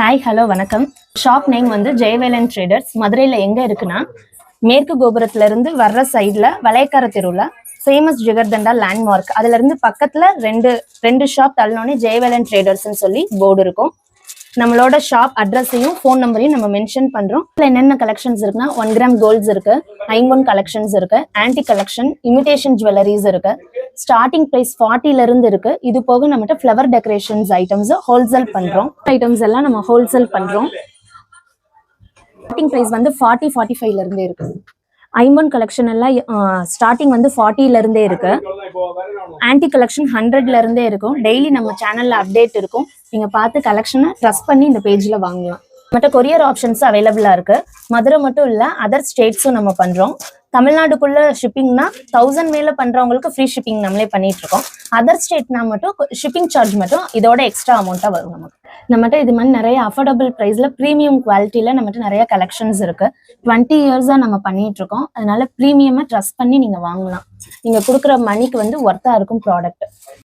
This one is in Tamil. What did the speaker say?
ஹாய் ஹலோ வணக்கம். ஷாப் நேம் வந்து ஜெயவேலன் ட்ரேடர்ஸ். மதுரையில் எங்கே இருக்குன்னா, மேற்கு கோபுரத்துல இருந்து வர்ற சைடில் வளையக்கார தெருவில் ஃபேமஸ் ஜிகர்தண்டா லேண்ட்மார்க், அதுல இருந்து பக்கத்தில் ரெண்டு ஷாப் தள்ளனோடனே ஜெயவேலன் ட்ரேடர்ஸ்ன்னு சொல்லி போர்டு இருக்கும். நம்மளோட ஷாப் அட்ரஸையும் ஃபோன் நம்பரையும் நம்ம மென்ஷன் பண்றோம். என்னென்ன கலெக்ஷன்ஸ் இருக்குன்னா, 1 கிராம் கோல்ட்ஸ் இருக்கு, ஐம்பொன் கலெக்ஷன்ஸ் இருக்கு, ஆன்டி கலெக்ஷன், இமிடேஷன் ஜுவல்லரிஸ் இருக்கு. ஸ்டார்டிங் பிரைஸ் 40ல இருந்து இருக்கு. இது போக நம்மகிட்ட ஃப்ளவர் டெக்கரேஷன்ஸ் ஐட்டம்ஸ் ஹோல்சேல் பண்றோம். ஐட்டம்ஸ் எல்லாம் நம்ம ஹோல்சேல் பண்றோம். ஸ்டார்டிங் பிரைஸ் வந்து 45ல இருந்தே இருக்கு. ஐம்பொன் கலெக்ஷன் எல்லாம் ஸ்டார்டிங் வந்து 40ல இருந்தே இருக்கு. ஆன்டி கலெக்ஷன் 100ல இருந்தே இருக்கும். டெய்லி நம்ம சேனல்ல அப்டேட் இருக்கும். நீங்க பார்த்து கலெக்ஷனை ட்ரஸ்ட் பண்ணி இந்த பேஜ்ல வாங்கலாம். மற்ற கொரியர் ஆப்ஷன்ஸ் அவைலபிளா இருக்கு. மதுரை மட்டும் இல்ல, அதர் ஸ்டேட்ஸும் நம்ம பண்றோம். தமிழ்நாடுக்குள்ள ஷிப்பிங்னா 1000 மேல பண்றவங்களுக்கு ஃப்ரீ ஷிப்பிங் நம்மளே பண்ணிட்டு இருக்கோம். அதர் ஸ்டேட்னா மட்டும் ஷிப்பிங் சார்ஜ் மட்டும் இதோட எக்ஸ்ட்ரா அமௌண்ட்டா வரும். நம்மகிட்ட இது மாதிரி நிறைய அஃபோர்டபுள் பிரைஸ்ல ப்ரீமியம் குவாலிட்டியில நம்மகிட்ட நிறைய கலெக்ஷன்ஸ் இருக்கு. 20 இயர்ஸா நம்ம பண்ணிட்டு இருக்கோம். அதனால ப்ரீமியமா ட்ரஸ்ட் பண்ணி நீங்க வாங்கலாம். நீங்க கொடுக்குற மணிக்கு வந்து ஒர்த்தா இருக்கும் ப்ராடக்ட்.